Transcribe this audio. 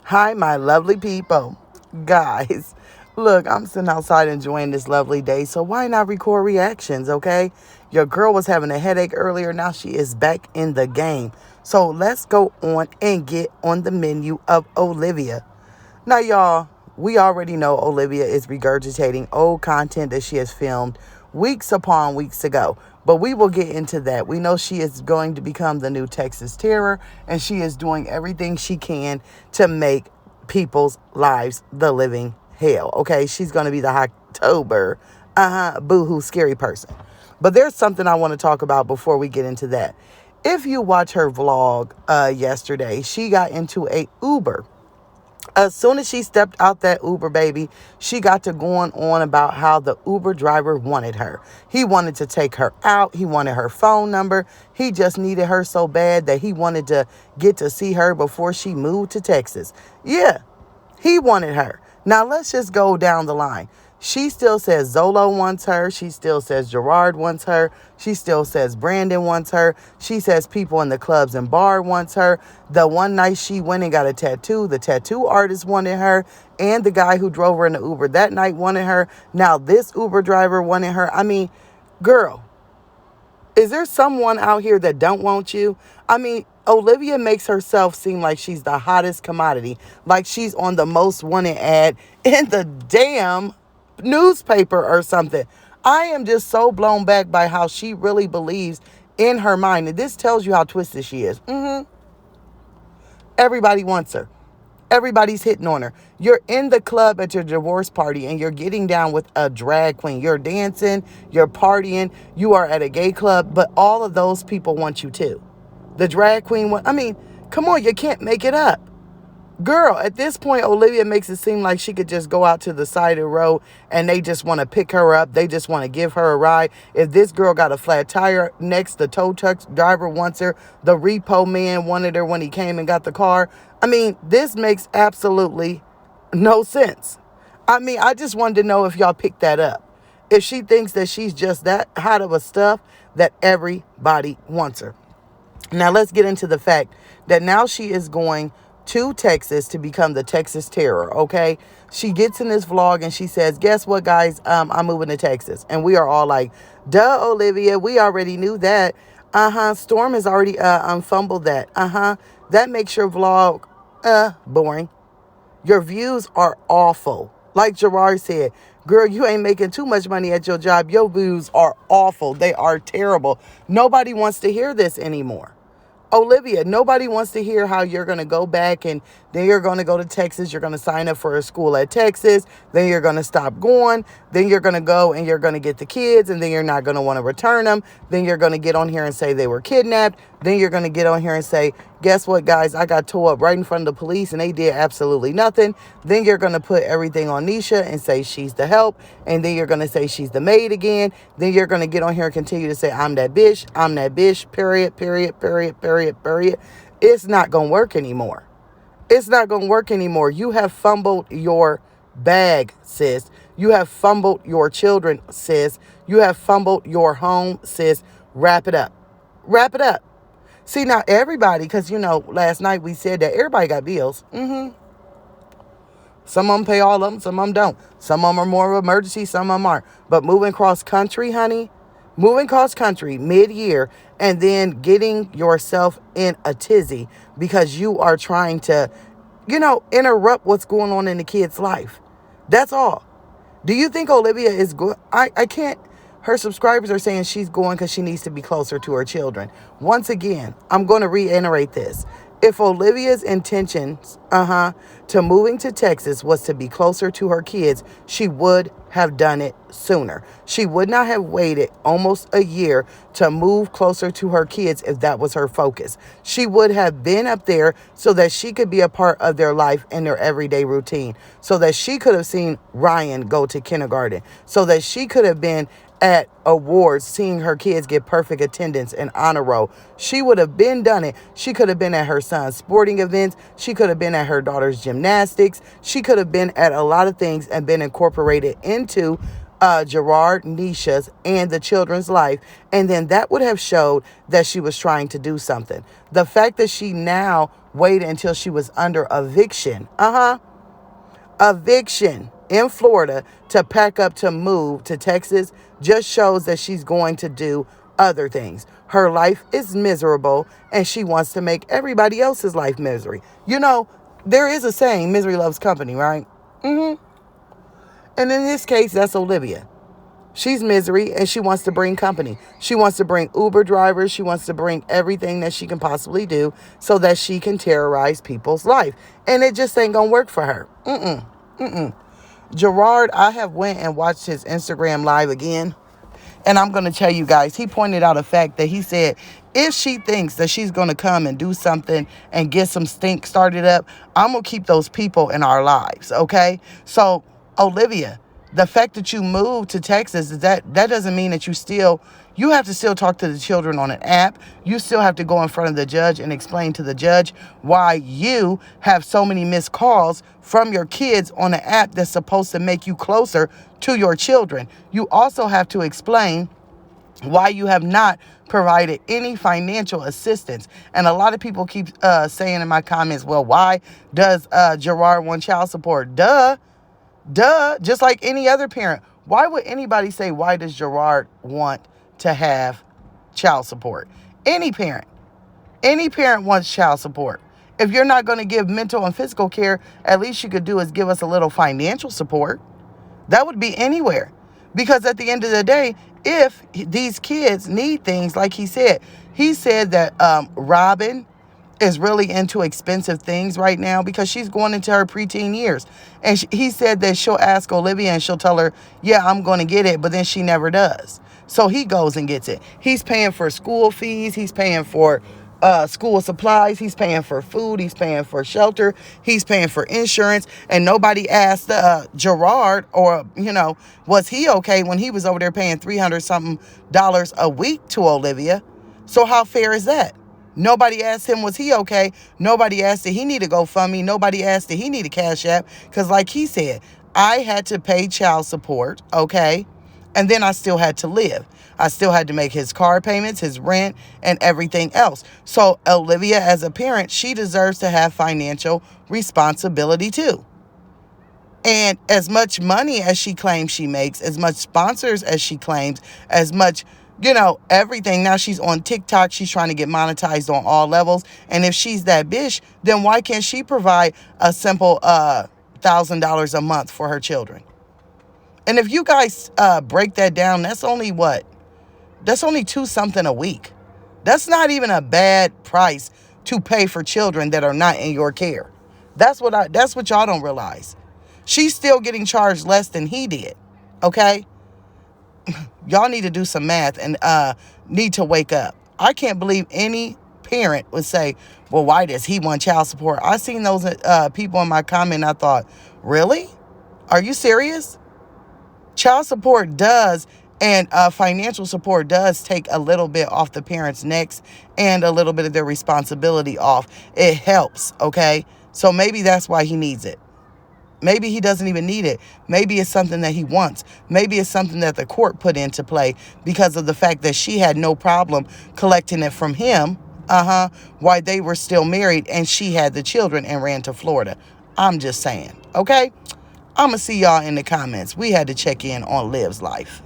Hi, my lovely people. Guys, look, I'm sitting outside enjoying this lovely day, so why not record reactions, okay? Your girl was having a headache earlier. Now she is back in the game. So let's go on and get on the menu of Olivia. Now, y'all, we already know Olivia is regurgitating old content that she has filmed weeks upon weeks ago. But we will get into that. We know she is going to become the new Texas Terror, and she is doing everything she can to make people's lives the living hell. Okay, she's going to be the October, boohoo, scary person. But there's something I want to talk about before we get into that. If you watch her vlog yesterday, she got into a Uber. As soon as she stepped out that Uber, baby, she got to going on about how the Uber driver wanted her. He wanted to take her out. He wanted her phone number. He just needed her so bad that he wanted to get to see her before she moved to Texas. Yeah, he wanted her. Now, let's just go down the line. She still says Zolo wants her. She still says Gerard wants her. She still says Brandon wants her. She says people in the clubs and bar wants her. The one night she went and got a tattoo, the tattoo artist wanted her. And the guy who drove her in the Uber that night wanted her. Now this Uber driver wanted her. I mean, girl, is there someone out here that don't want you? I mean, Olivia makes herself seem like she's the hottest commodity, like she's on the most wanted ad in the damn newspaper or something. I am just so blown back by how she really believes in her mind. And this tells you how twisted she is. Everybody wants her. Everybody's hitting on her. You're in the club at your divorce party and you're getting down with a drag queen. You're dancing, you're partying, you are at a gay club, but all of those people want you too. The drag queen, I mean, come on, you can't make it up. Girl, at this point, Olivia makes it seem like she could just go out to the side of the road and they just want to pick her up. They just want to give her a ride. If this girl got a flat tire next, the tow truck driver wants her. The repo man wanted her when he came and got the car. I mean, this makes absolutely no sense. I mean, I just wanted to know if y'all picked that up. If she thinks that she's just that hot of a stuff that everybody wants her. Now, let's get into the fact that now she is going to Texas to become the Texas Terror, okay? She gets in this vlog and she says, guess what, guys? I'm moving to Texas. And we are all like, duh, Olivia, we already knew that. Storm has already fumbled that. That makes your vlog boring. Your views are awful. Like Gerard said, girl, you ain't making too much money at your job. Your views are awful. They are terrible. Nobody wants to hear this anymore. Olivia, nobody wants to hear how you're going to go back and then you're going to go to Texas. You're going to sign up for a school at Texas. Then you're going to stop going. Then you're going to go and you're going to get the kids and then you're not going to want to return them. Then you're going to get on here and say they were kidnapped. Then you're going to get on here and say, guess what, guys? I got towed up right in front of the police and they did absolutely nothing. Then you're going to put everything on Nisha and say she's the help. And then you're going to say she's the maid again. Then you're going to get on here and continue to say, I'm that bitch, period. It's not going to work anymore. It's not going to work anymore. You have fumbled your bag, sis. You have fumbled your children, sis. You have fumbled your home, sis. Wrap it up. Wrap it up. See, now everybody, because, last night we said that everybody got bills. Some of them pay all of them. Some of them don't. Some of them are more of an emergency. Some of them aren't. But moving cross country, honey, moving cross country mid-year and then getting yourself in a tizzy because you are trying to, interrupt what's going on in the kid's life. That's all. Do you think Olivia is good? I can't. Her subscribers are saying she's going because she needs to be closer to her children. Once again, I'm going to reiterate this. If Olivia's intentions, to moving to Texas was to be closer to her kids, she would have done it sooner. She would not have waited almost a year to move closer to her kids if that was her focus. She would have been up there so that she could be a part of their life and their everyday routine, so that she could have seen Ryan go to kindergarten, so that she could have been at awards, seeing her kids get perfect attendance and honor roll. She would have been done it. She could have been at her son's sporting events. She could have been at her daughter's gymnastics. She could have been at a lot of things and been incorporated into Gerard, Nisha's, and the children's life. And then that would have showed that she was trying to do something. The fact that she now waited until she was under eviction. Eviction in Florida to pack up to move to Texas just shows that she's going to do other things. Her life is miserable and she wants to make everybody else's life misery. You know, there is a saying, misery loves company, right? And in this case, that's Olivia. She's misery and she wants to bring company. She wants to bring Uber drivers. She wants to bring everything that she can possibly do so that she can terrorize people's life. And it just ain't gonna work for her. Gerard, I have went and watched his Instagram live again. And I'm going to tell you guys, he pointed out a fact that he said, if she thinks that she's going to come and do something and get some stink started up, I'm going to keep those people in our lives, okay? So, Olivia, the fact that you moved to Texas, that doesn't mean that you have to still talk to the children on an app. You still have to go in front of the judge and explain to the judge why you have so many missed calls from your kids on an app that's supposed to make you closer to your children. You also have to explain why you have not provided any financial assistance. And a lot of people keep saying in my comments, well, why does Gerard want child support? Duh, just like any other parent. Why would anybody say, why does Gerard want to have child support? Any parent wants child support. If you're not going to give mental and physical care, at least you could do is give us a little financial support. That would be anywhere. Because at the end of the day, if these kids need things, like he said that Robin is really into expensive things right now because she's going into her preteen years. And he said that she'll ask Olivia and she'll tell her, yeah, I'm going to get it. But then she never does. So he goes and gets it. He's paying for school fees. He's paying for school supplies. He's paying for food. He's paying for shelter. He's paying for insurance. And nobody asked Gerard, or, was he okay when he was over there paying $300 something a week to Olivia? So how fair is that? Nobody asked him, was he okay? Nobody asked, did he need a GoFundMe? Nobody asked, did he need a Cash App? Because like he said, I had to pay child support, okay? And then I still had to live. I still had to make his car payments, his rent, and everything else. So Olivia, as a parent, she deserves to have financial responsibility too. And as much money as she claims she makes, as much sponsors as she claims, as much, everything. Now she's on TikTok. She's trying to get monetized on all levels. And if she's that bitch, then why can't she provide a simple $1,000 a month for her children? And if you guys break that down, that's only what? That's only $2 something a week. That's not even a bad price to pay for children that are not in your care. That's what y'all don't realize. She's still getting charged less than he did. Okay? Y'all need to do some math and need to wake up. I can't believe any parent would say, well, why does he want child support? I seen those people in my comment and I thought, really? Are you serious? Child support does, and financial support does take a little bit off the parents' necks and a little bit of their responsibility off. It helps, okay? So maybe that's why he needs it. Maybe he doesn't even need it. Maybe it's something that he wants. Maybe it's something that the court put into play because of the fact that she had no problem collecting it from him, while they were still married and she had the children and ran to Florida. I'm just saying, okay? I'm going to see y'all in the comments. We had to check in on Liv's life.